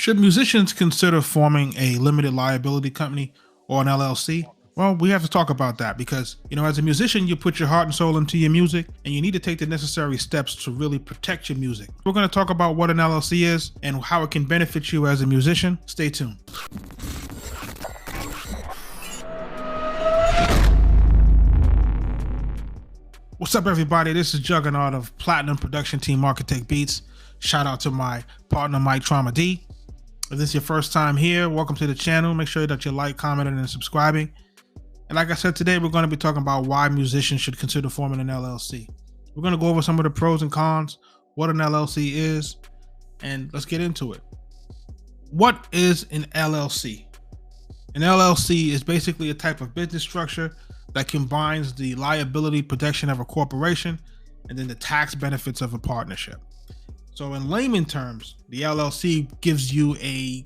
Should musicians consider forming a limited liability company or an LLC? Well, we have to talk about that because, as a musician, you put your heart and soul into your music and you need to take the necessary steps to really protect your music. We're going to talk about what an LLC is and how it can benefit you as a musician. Stay tuned. What's up, everybody? This is Juggernaut of Platinum Production Team Arkatech Beatz. Shout out to my partner, Mike Trauma D. If this is your first time here, welcome to the channel. Make sure that you like, commenting, and subscribing. And like I said, today we're going to be talking about why musicians should consider forming an LLC. We're going to go over some of the pros and cons, what an LLC is, and let's get into it. What is an LLC? An LLC is basically a type of business structure that combines the liability protection of a corporation and then the tax benefits of a partnership. So in layman terms, the LLC gives you a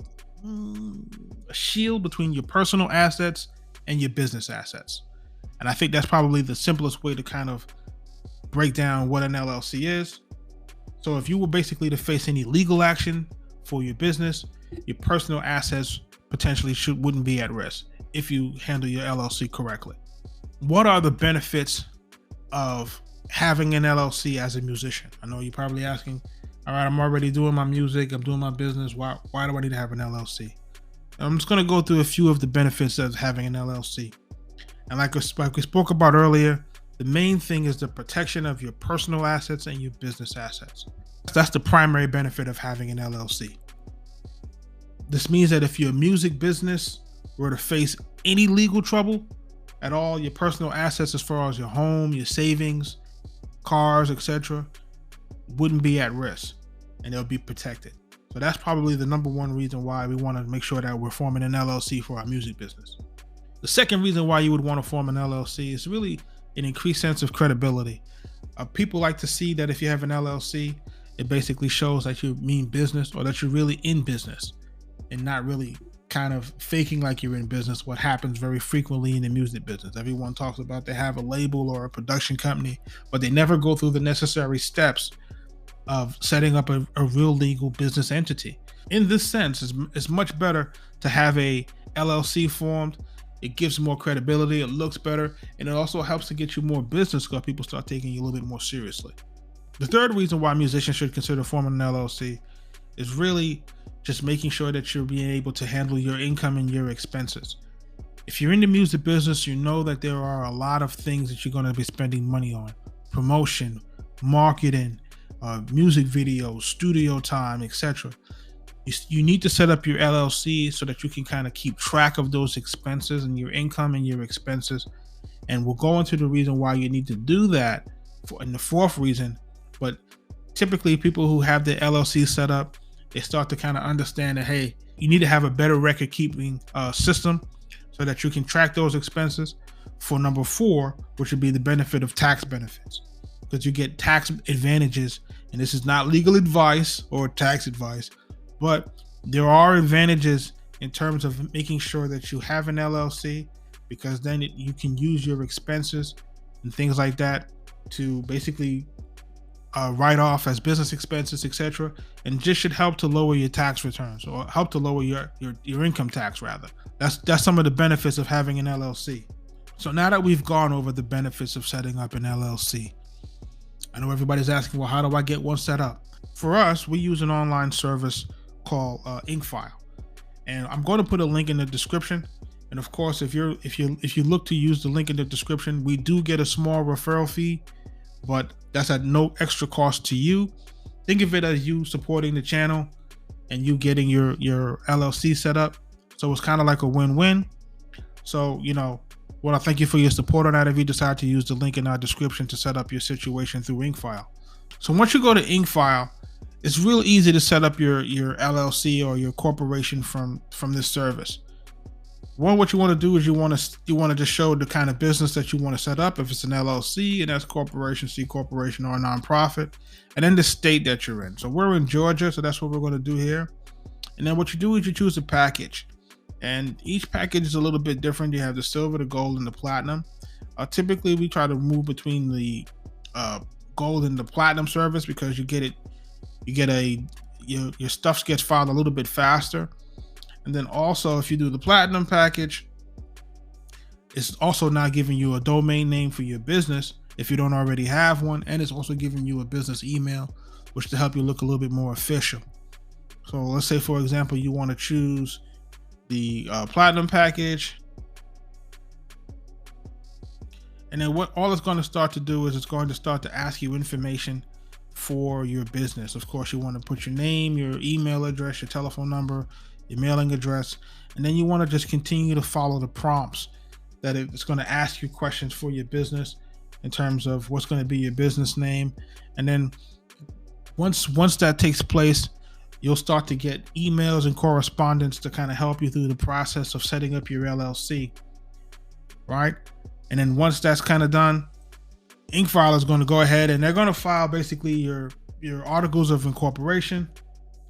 shield between your personal assets and your business assets. And I think that's probably the simplest way to kind of break down what an LLC is. So if you were basically to face any legal action for your business, your personal assets potentially wouldn't be at risk if you handle your LLC correctly. What are the benefits of having an LLC as a musician? I know you're probably asking, all right, I'm already doing my music, I'm doing my business. Why do I need to have an LLC? I'm just going to go through a few of the benefits of having an LLC. And like we spoke about earlier, the main thing is the protection of your personal assets and your business assets. That's the primary benefit of having an LLC. This means that if your music business were to face any legal trouble at all, your personal assets as far as your home, your savings, cars, etc., wouldn't be at risk and they'll be protected. So that's probably the number one reason why we want to make sure that we're forming an LLC for our music business. The second reason why you would want to form an LLC is really an increased sense of credibility. People like to see that if you have an LLC, it basically shows that you mean business or that you're really in business and not really kind of faking like you're in business, what happens very frequently in the music business. Everyone talks about they have a label or a production company, but they never go through the necessary steps of setting up a real legal business entity. In this sense, it's much better to have a LLC formed. It gives more credibility, it looks better, and it also helps to get you more business because people start taking you a little bit more seriously. The third reason why musicians should consider forming an LLC is really just making sure that you're being able to handle your income and your expenses. If you're in the music business, you know that there are a lot of things that you're going to be spending money on: promotion, marketing, music videos, studio time, etc. You need to set up your LLC so that you can kind of keep track of those expenses and your income and your expenses. And we'll go into the reason why you need to do that in the fourth reason. But typically people who have their LLC set up, they start to kind of understand that, hey, you need to have a better record keeping system so that you can track those expenses. For number four, which would be the benefit of tax benefits, because you get tax advantages. And this is not legal advice or tax advice, but there are advantages in terms of making sure that you have an LLC, because then you can use your expenses and things like that to basically write off as business expenses, etc. And just should help to lower your tax returns or help to lower your income tax rather. That's some of the benefits of having an LLC. So now that we've gone over the benefits of setting up an LLC, I know everybody's asking, well, how do I get one set up? For us, we use an online service called Inkfile, and I'm going to put a link in the description. And of course, if you look to use the link in the description, we do get a small referral fee, but that's at no extra cost to you. Think of it as you supporting the channel and you getting your LLC set up. So it's kind of like a win-win. So, well, I thank you for your support on that if you decide to use the link in our description to set up your situation through Inkfile. So once you go to Inkfile, it's real easy to set up your LLC or your corporation from this service. What you want to do is you want to just show the kind of business that you want to set up. If it's an LLC, and that's corporation, C corporation, or a nonprofit, and then the state that you're in. So we're in Georgia, so that's what we're going to do here. And then what you do is you choose a package. And each package is a little bit different. You have the silver, the gold, and the platinum. Typically, we try to move between the gold and the platinum service because you get a your stuff gets filed a little bit faster. And then also, if you do the platinum package, it's also now giving you a domain name for your business if you don't already have one, and it's also giving you a business email, which to help you look a little bit more official. So let's say, for example, you want to choose the platinum package. And then what all it's going to start to do is it's going to start to ask you information for your business. Of course, you want to put your name, your email address, your telephone number, your mailing address, and then you want to just continue to follow the prompts that it's going to ask you questions for your business in terms of what's going to be your business name. And then once that takes place, you'll start to get emails and correspondence to kind of help you through the process of setting up your LLC, right? And then once that's kind of done, InkFile is going to go ahead and they're going to file basically your articles of incorporation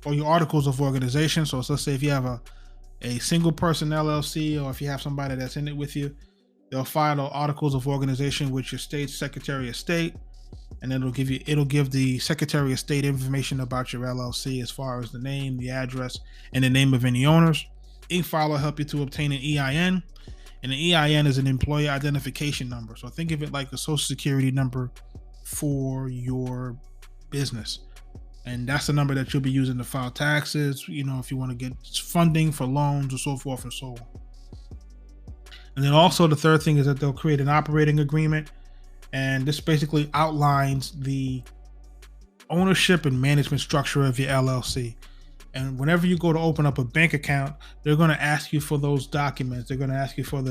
or your articles of organization. So let's say if you have a single person LLC, or if you have somebody that's in it with you, they'll file articles of organization with your state Secretary of State, and it'll give the Secretary of State information about your LLC as far as the name, the address, and the name of any owners. InkFile will help you to obtain an EIN, and the EIN is an employee identification number. So think of it like a social security number for your business. And that's the number that you'll be using to file taxes, if you want to get funding for loans or so forth and so on. And then also the third thing is that they'll create an operating agreement. And this basically outlines the ownership and management structure of your LLC. And whenever you go to open up a bank account, they're going to ask you for those documents. They're going to ask you for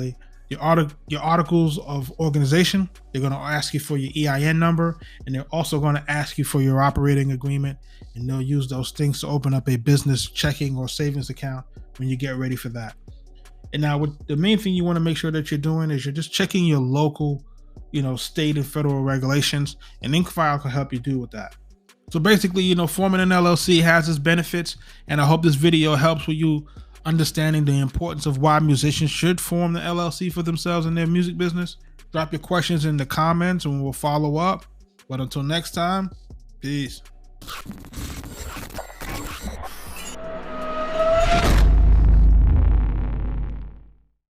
your articles of organization. They're going to ask you for your EIN number, and they're also going to ask you for your operating agreement. And they'll use those things to open up a business checking or savings account when you get ready for that. And now, the main thing you want to make sure that you're doing is you're just checking your local, state and federal regulations, and InkFile can help you do with that. So basically, forming an LLC has its benefits, and I hope this video helps with you understanding the importance of why musicians should form the LLC for themselves in their music business. Drop your questions in the comments and we'll follow up. But until next time, peace.